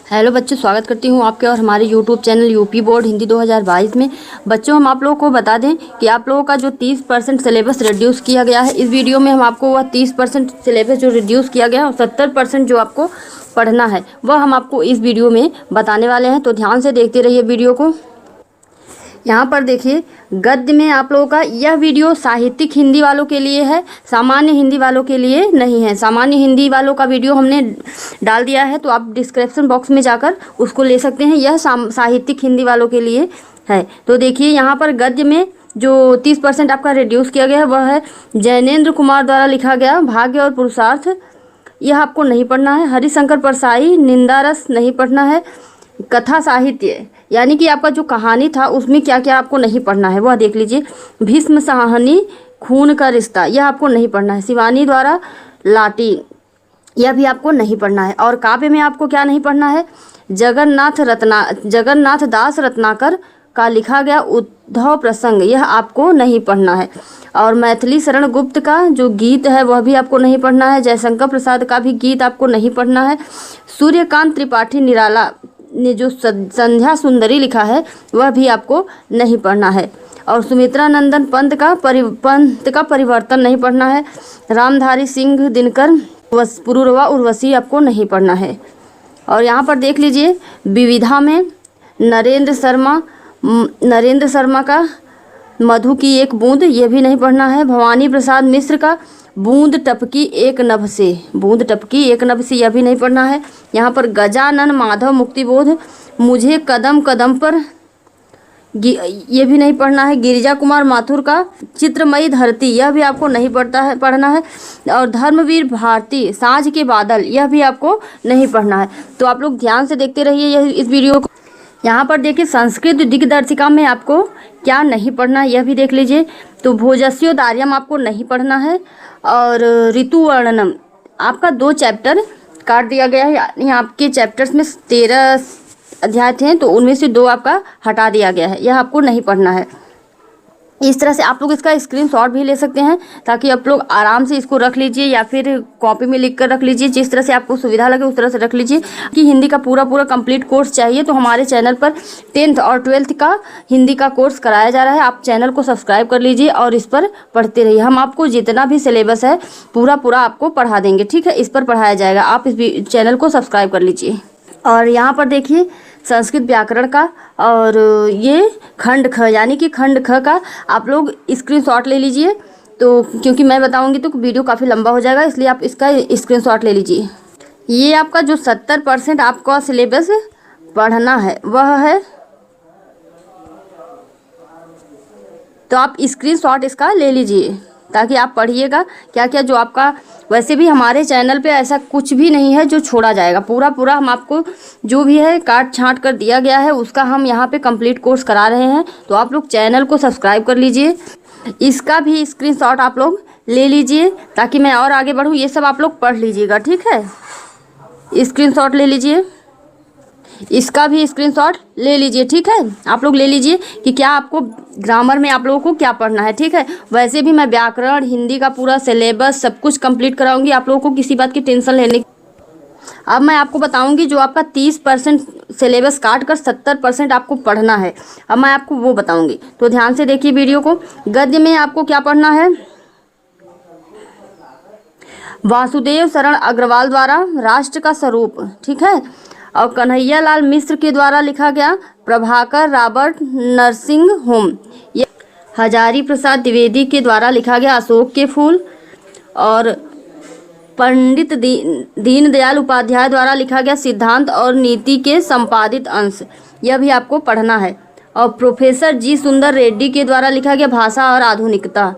Hello बच्चों, स्वागत करती हूँ आपके और हमारे YouTube channel UP board Hindi 2022 में। बच्चों, हम आप लोगों को बता दें कि आप लोगों का जो 30% सिलेबस रिड्यूस किया गया है, इस वीडियो में हम आपको वह 30% सिलेबस जो रिड्यूस किया गया है और 70% जो आपको पढ़ना है वह हम आपको इस वीडियो में बताने वाले हैं। तो ध्यान से देखते रहिए वीडियो को। यहाँ पर देखिए, गद्य में आप लोगों का यह वीडियो साहित्यिक हिंदी वालों के लिए है, सामान्य हिंदी वालों के लिए नहीं है। सामान्य हिंदी वालों का वीडियो हमने डाल दिया है, तो आप डिस्क्रिप्शन बॉक्स में जाकर उसको ले सकते हैं। यह साहित्यिक हिंदी वालों के लिए है। तो देखिए, यहाँ पर गद्य में जो 30% आपका रिड्यूस किया गया है वह है जैनेन्द्र कुमार द्वारा लिखा गया भाग्य और पुरुषार्थ। यह आपको नहीं पढ़ना है। हरिशंकर परसाई निंदा रस नहीं पढ़ना है। कथा साहित्य यानी कि आपका जो कहानी था उसमें क्या क्या आपको नहीं पढ़ना है वह देख लीजिए। भीष्म साहनी खून का रिश्ता, यह आपको नहीं पढ़ना है। शिवानी द्वारा लाटी, यह भी आपको नहीं पढ़ना है। और काव्य में आपको क्या नहीं पढ़ना है? जगन्नाथ दास रत्नाकर का लिखा गया उद्धव प्रसंग, यह आपको नहीं पढ़ना है। और मैथिली शरण गुप्त का जो गीत है वह भी आपको नहीं पढ़ना है। जयशंकर प्रसाद का भी गीत आपको नहीं पढ़ना है। सूर्यकांत त्रिपाठी निराला ने जो संध्या सुंदरी लिखा है वह भी आपको नहीं पढ़ना है। और सुमित्रा नंदन पंत का परिवर्तन नहीं पढ़ना है। रामधारी सिंह दिनकर पुरूरवा उर्वशी आपको नहीं पढ़ना है। और यहाँ पर देख लीजिए, विविधा में नरेंद्र शर्मा का मधु की एक बूंद, ये भी नहीं पढ़ना है। भवानी प्रसाद मिश्र का बूंद टपकी एक नभ से, यह भी नहीं पढ़ना है। यहाँ पर गजानन माधव मुक्तिबोध मुझे कदम कदम पर, ये भी नहीं पढ़ना है। गिरिजा कुमार माथुर का चित्रमयी धरती, यह भी आपको नहीं पढ़ना है। और धर्मवीर भारती साँझ के बादल, यह भी आपको नहीं पढ़ना है। तो आप लोग ध्यान से देखते रहिए इस वीडियो को। यहाँ पर देखिए, संस्कृत दिग्दर्शिका में आपको क्या नहीं पढ़ना है यह भी देख लीजिए। तो भोजस्योदार्यम आपको नहीं पढ़ना है। और ऋतुवर्णनम आपका 2 चैप्टर काट दिया गया है, यानी आपके चैप्टर्स में 13 अध्याय थे तो उनमें से 2 आपका हटा दिया गया है, यह आपको नहीं पढ़ना है। इस तरह से आप लोग इसका स्क्रीनशॉट भी ले सकते हैं ताकि आप लोग आराम से इसको रख लीजिए या फिर कॉपी में लिख कर रख लीजिए। जिस तरह से आपको सुविधा लगे उस तरह से रख लीजिए। कि हिंदी का पूरा कंप्लीट कोर्स चाहिए तो हमारे चैनल पर 10th और 12th का हिंदी का कोर्स कराया जा रहा है। आप चैनल को सब्सक्राइब कर लीजिए और इस पर पढ़ते रहिए। हम आपको जितना भी सिलेबस है पूरा आपको पढ़ा देंगे, ठीक है। इस पर पढ़ाया जाएगा, आप इस चैनल को सब्सक्राइब कर लीजिए। और यहाँ पर देखिए, संस्कृत व्याकरण का और ये खंड ख यानी कि खंड ख का आप लोग स्क्रीनशॉट ले लीजिए। तो क्योंकि मैं बताऊंगी तो वीडियो काफ़ी लंबा हो जाएगा, इसलिए आप इसका स्क्रीनशॉट ले लीजिए। ये आपका जो 70% आपका सिलेबस पढ़ना है वह है, तो आप स्क्रीनशॉट इसका ले लीजिए ताकि आप पढ़िएगा क्या क्या जो आपका। वैसे भी हमारे चैनल पे ऐसा कुछ भी नहीं है जो छोड़ा जाएगा। पूरा हम आपको जो भी है काट छांट कर दिया गया है उसका हम यहाँ पे कंप्लीट कोर्स करा रहे हैं। तो आप लोग चैनल को सब्सक्राइब कर लीजिए। इसका भी स्क्रीनशॉट आप लोग ले लीजिए ताकि मैं और आगे बढ़ूँ। ये सब आप लोग पढ़ लीजिएगा, ठीक है। स्क्रीनशॉट ले लीजिए, इसका भी स्क्रीनशॉट ले लीजिए, ठीक है। आप लोग ले लीजिए कि क्या आपको ग्रामर में आप लोगों को क्या पढ़ना है, ठीक है। वैसे भी मैं व्याकरण हिंदी का पूरा सिलेबस सब कुछ कंप्लीट कराऊंगी, आप लोगों को किसी बात की टेंशन लेने की। अब मैं आपको बताऊंगी जो आपका 30% सिलेबस काट कर 70% आपको पढ़ना है, अब मैं आपको वो बताऊंगी। तो ध्यान से देखिए वीडियो को। गद्य में आपको क्या पढ़ना है? वासुदेव शरण अग्रवाल द्वारा राष्ट्र का स्वरूप, ठीक है। और कन्हैया लाल मिश्र के द्वारा लिखा गया प्रभाकर रॉबर्ट नरसिंह होम। ये हजारी प्रसाद द्विवेदी के द्वारा लिखा गया अशोक के फूल। और पंडित दीनदयाल उपाध्याय द्वारा लिखा गया सिद्धांत और नीति के संपादित अंश, यह भी आपको पढ़ना है। और प्रोफेसर जी सुंदर रेड्डी के द्वारा लिखा गया भाषा और आधुनिकता।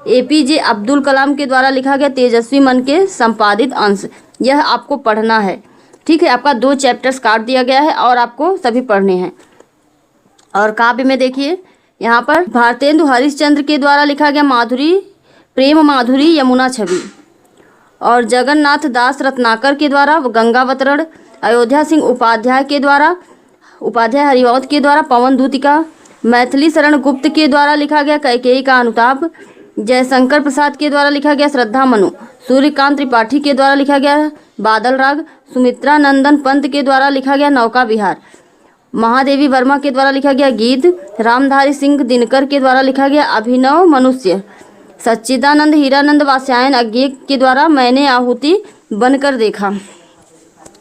APJ अब्दुल कलाम के द्वारा लिखा गया तेजस्वी मन के संपादित अंश, यह आपको पढ़ना है, ठीक है। आपका 2 चैप्टर्स काट दिया गया है और आपको सभी पढ़ने हैं। और काव्य में देखिए, यहाँ पर भारतेंदु हरिश्चंद्र के द्वारा लिखा गया माधुरी प्रेम माधुरी यमुना छवि। और जगन्नाथ दास रत्नाकर के द्वारा गंगावतरण। अयोध्या सिंह उपाध्याय हरिवंश के द्वारा पवन दूतिका। मैथिली शरण गुप्त के द्वारा लिखा गया कैकेयी का अनुताप, जयशंकर प्रसाद के द्वारा लिखा गया श्रद्धा मनु, सूर्यकांत त्रिपाठी के द्वारा लिखा गया बादल राग, सुमित्रा नंदन पंत के द्वारा लिखा गया नौका विहार, महादेवी वर्मा के द्वारा लिखा गया गीत, रामधारी सिंह दिनकर के द्वारा लिखा गया अभिनव मनुष्य, सच्चिदानंद हीरानंद वात्स्यायन अज्ञे के द्वारा मैंने आहुति बनकर देखा,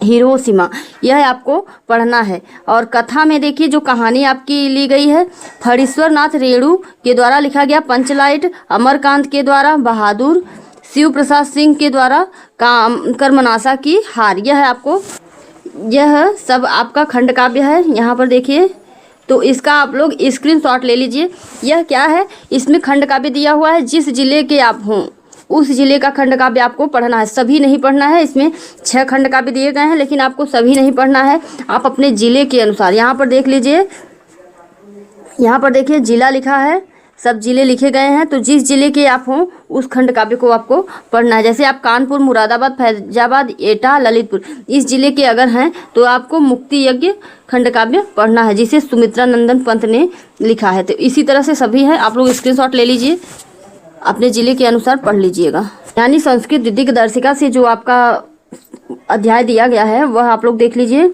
हिरोशिमा, यह आपको पढ़ना है। और कथा में देखिए जो कहानी आपकी ली गई है, फणीश्वर नाथ रेणु के द्वारा लिखा गया पंचलाइट, अमरकांत के द्वारा बहादुर, शिव प्रसाद सिंह के द्वारा कर्मनाशा की हार। यह सब आपका खंड काव्य है। यहाँ पर देखिए तो इसका आप लोग स्क्रीनशॉट ले लीजिए। यह क्या है, इसमें खंड काव्य दिया हुआ है, जिस जिले के आप हों उस जिले का खंड काव्य आपको पढ़ना है, सभी नहीं पढ़ना है। इसमें 6 खंड काव्य दिए गए हैं, लेकिन आपको सभी नहीं पढ़ना है, आप अपने जिले के अनुसार। यहाँ पर देख लीजिए, यहाँ पर देखिए जिला लिखा है, सब जिले लिखे गए हैं, तो जिस जिले के आप हों उस खंड काव्य को आपको पढ़ना है। जैसे आप कानपुर, मुरादाबाद, फैजाबाद, एटा, ललितपुर इस जिले के अगर हैं तो आपको मुक्ति यज्ञ खंड काव्य पढ़ना है, जिसे सुमित्रा नंदन पंत ने लिखा है। तो इसी तरह से सभी हैं, आप लोग स्क्रीनशॉट ले लीजिए, अपने जिले के अनुसार पढ़ लीजिएगा। यानी संस्कृत दिग्दर्शिका से जो आपका अध्याय दिया गया है वह आप लोग देख लीजिए।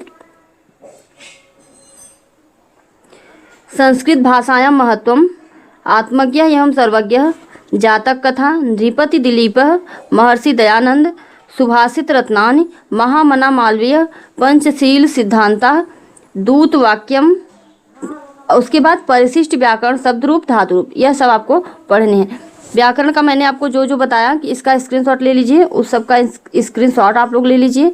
संस्कृत भाषायां महत्वम, आत्मज्ञ एवं सर्वज्ञ, जातक कथा, नृपति दिलीप, महर्षि दयानंद, सुभाषित रत्नानि, महामना मालवीय, पंचशील सिद्धांता, दूत वाक्यम, उसके बाद परिशिष्ट व्याकरण, शब्द रूप, धातु रूप, यह सब आपको पढ़ने हैं। व्याकरण का मैंने आपको जो जो बताया कि इसका स्क्रीनशॉट ले लीजिए, उस सब का स्क्रीनशॉट आप लोग ले लीजिए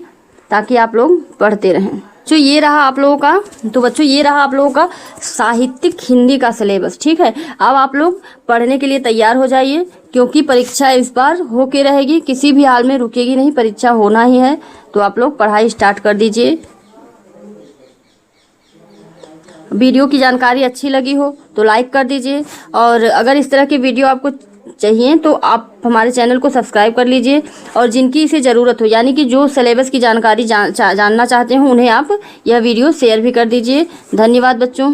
ताकि आप लोग पढ़ते रहें। जो ये रहा आप लोगों का, तो बच्चों ये रहा आप लोगों का साहित्यिक हिंदी का सिलेबस। ठीक है, अब आप लोग पढ़ने के लिए तैयार हो जाइए, क्योंकि परीक्षा इस बार होके रहेगी, किसी भी हाल में रुकेगी नहीं, परीक्षा होना ही है। तो आप लोग पढ़ाई स्टार्ट कर दीजिए। वीडियो की जानकारी अच्छी लगी हो तो लाइक कर दीजिए, और अगर इस तरह के वीडियो आपको चाहिए तो आप हमारे चैनल को सब्सक्राइब कर लीजिए। और जिनकी इसे ज़रूरत हो, यानी कि जो सिलेबस की जानकारी जानना चाहते हो, उन्हें आप यह वीडियो शेयर भी कर दीजिए। धन्यवाद बच्चों।